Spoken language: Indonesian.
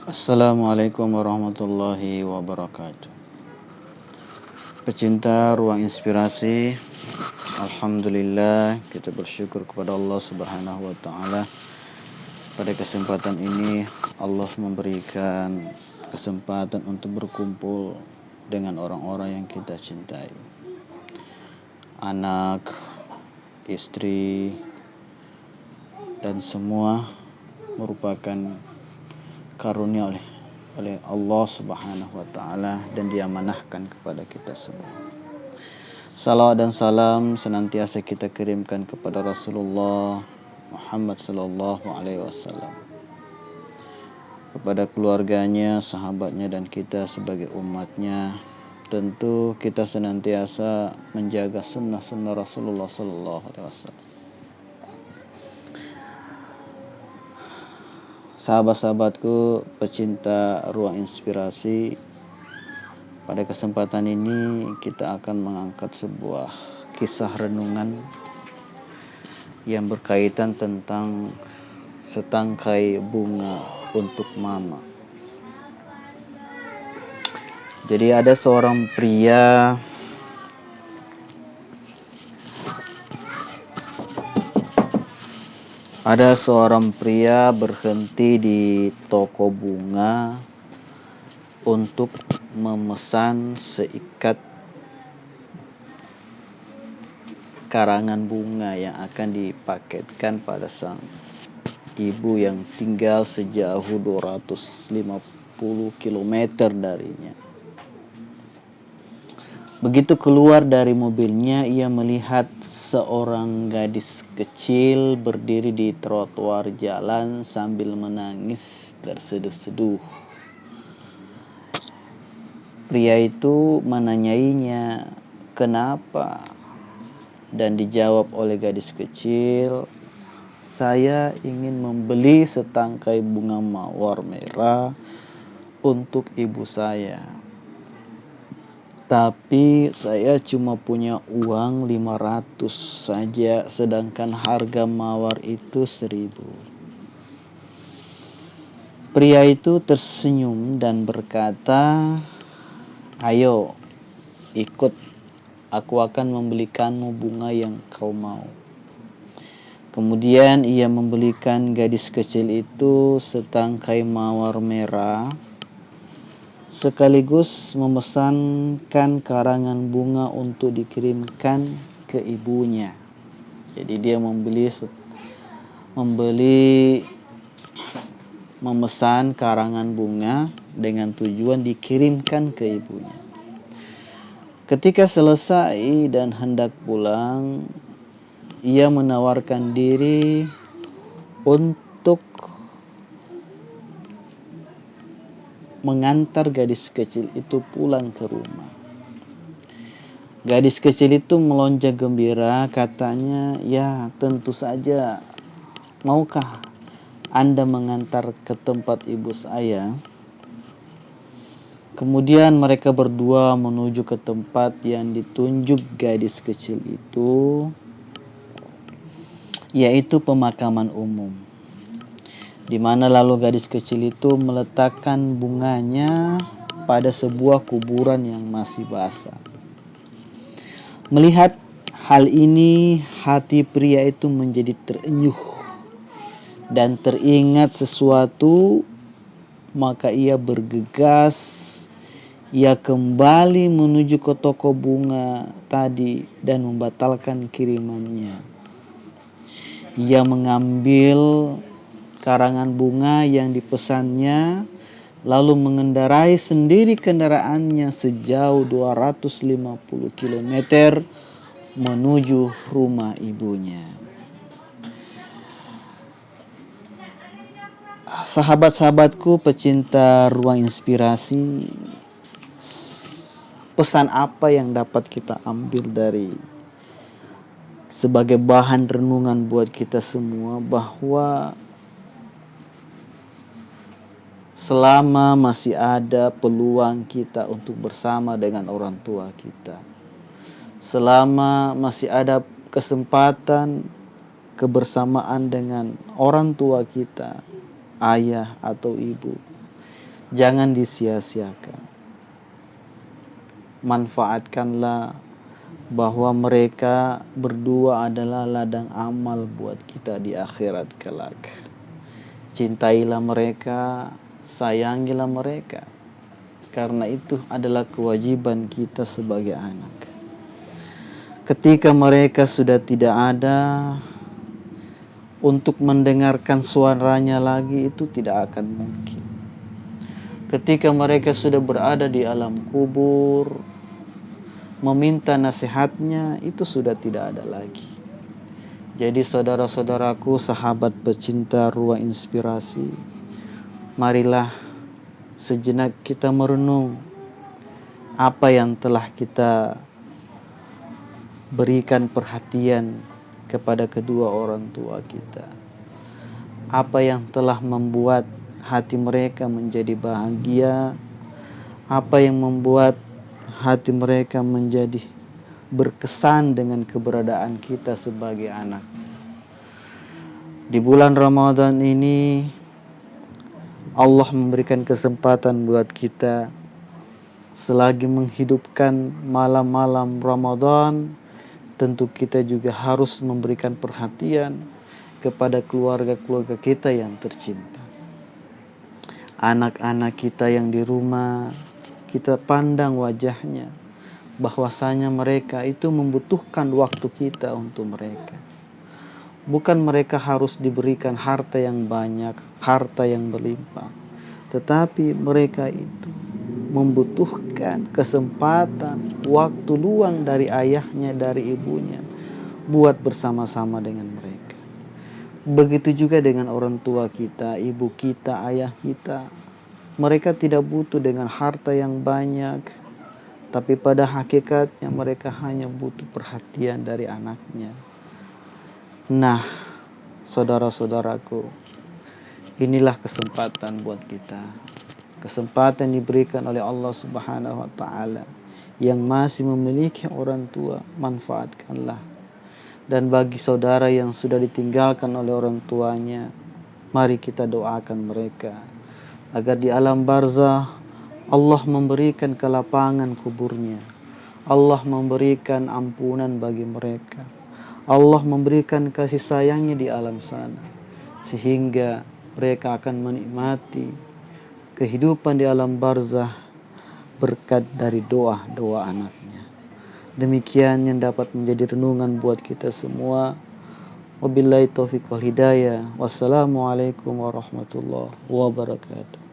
Assalamualaikum warahmatullahi wabarakatuh. Pecinta ruang inspirasi, alhamdulillah kita bersyukur kepada Allah Subhanahu wa taala. Pada kesempatan ini Allah memberikan kesempatan untuk berkumpul dengan orang-orang yang kita cintai. Anak, istri, dan semua merupakan karunia oleh Allah Subhanahu wa taala dan diamanahkan kepada kita semua. Salawat dan salam senantiasa kita kirimkan kepada Rasulullah Muhammad sallallahu alaihi wasallam, kepada keluarganya, sahabatnya, dan kita sebagai umatnya. Tentu kita senantiasa menjaga sunnah-sunnah Rasulullah sallallahu alaihi wasallam. Sahabat-sahabatku pecinta ruang inspirasi, pada kesempatan ini kita akan mengangkat sebuah kisah renungan yang berkaitan tentang setangkai bunga untuk mama. Jadi ada seorang pria berhenti di toko bunga untuk memesan seikat karangan bunga yang akan dipaketkan pada sang ibu yang tinggal sejauh 250 km darinya. Begitu keluar dari mobilnya, ia melihat seorang gadis kecil berdiri di trotoar jalan sambil menangis terseduh-seduh. Pria itu menanyainya, "Kenapa?" Dan dijawab oleh gadis kecil, "Saya ingin membeli setangkai bunga mawar merah untuk ibu saya. Tapi saya cuma punya uang 500 saja, sedangkan harga mawar itu 1000." Pria itu tersenyum dan berkata, "Ayo, ikut. Aku akan membelikanmu bunga yang kau mau." Kemudian ia membelikan gadis kecil itu setangkai mawar merah, sekaligus memesankan karangan bunga untuk dikirimkan ke ibunya. Jadi dia memesan karangan bunga dengan tujuan dikirimkan ke ibunya. Ketika selesai dan hendak pulang, ia menawarkan diri untuk mengantar gadis kecil itu pulang ke rumah. Gadis kecil itu melonjak gembira, katanya, "Ya, tentu saja. Maukah Anda mengantar ke tempat ibu saya?" Kemudian mereka berdua menuju ke tempat yang ditunjuk gadis kecil itu, yaitu pemakaman umum, di mana lalu gadis kecil itu meletakkan bunganya pada sebuah kuburan yang masih basah. Melihat hal ini, hati pria itu menjadi terenyuh dan teringat sesuatu, maka ia bergegas. Ia kembali menuju ke toko bunga tadi dan membatalkan kirimannya. Ia mengambil karangan bunga yang dipesannya, lalu mengendarai sendiri kendaraannya sejauh 250 km menuju rumah ibunya. Sahabat-sahabatku pecinta ruang inspirasi, pesan apa yang dapat kita ambil dari sebagai bahan renungan buat kita semua, bahwa selama masih ada peluang kita untuk bersama dengan orang tua kita, selama masih ada kesempatan kebersamaan dengan orang tua kita, ayah atau ibu, Jangan disia-siakan. Manfaatkanlah bahwa mereka berdua adalah ladang amal buat kita di akhirat kelak. Cintailah mereka, sayangilah mereka, karena itu adalah kewajiban kita sebagai anak. Ketika mereka sudah tidak ada, untuk mendengarkan suaranya lagi itu tidak akan mungkin. Ketika mereka sudah berada di alam kubur, meminta nasihatnya itu sudah tidak ada lagi. Jadi saudara-saudaraku, sahabat pecinta ruang inspirasi, marilah sejenak kita merenung apa yang telah kita berikan perhatian kepada kedua orang tua kita. Apa yang telah membuat hati mereka menjadi bahagia, apa yang membuat hati mereka menjadi berkesan dengan keberadaan kita sebagai anak. Di bulan Ramadan ini Allah memberikan kesempatan buat kita selagi menghidupkan malam-malam Ramadan, tentu kita juga harus memberikan perhatian kepada keluarga-keluarga kita yang tercinta. Anak-anak kita yang di rumah, kita pandang wajahnya, bahwasanya mereka itu membutuhkan waktu kita untuk mereka. Bukan mereka harus diberikan harta yang banyak, harta yang berlimpah, tetapi mereka itu membutuhkan kesempatan, waktu luang dari ayahnya, dari ibunya, buat bersama-sama dengan mereka. Begitu juga dengan orang tua kita, ibu kita, ayah kita. Mereka tidak butuh dengan harta yang banyak, tapi pada hakikatnya mereka hanya butuh perhatian dari anaknya. Nah, saudara-saudaraku, inilah kesempatan buat kita. Kesempatan diberikan oleh Allah Subhanahu wa Ta'ala yang masih memiliki orang tua, manfaatkanlah. Dan bagi saudara yang sudah ditinggalkan oleh orang tuanya, mari kita doakan mereka agar di alam barzah Allah memberikan kelapangan kuburnya, Allah memberikan ampunan bagi mereka, Allah memberikan kasih sayangnya di alam sana, sehingga mereka akan menikmati kehidupan di alam barzah berkat dari doa-doa anaknya. Demikian yang dapat menjadi renungan buat kita semua. Wabillahi taufiq wal hidayah. Wassalamualaikum warahmatullahi wabarakatuh.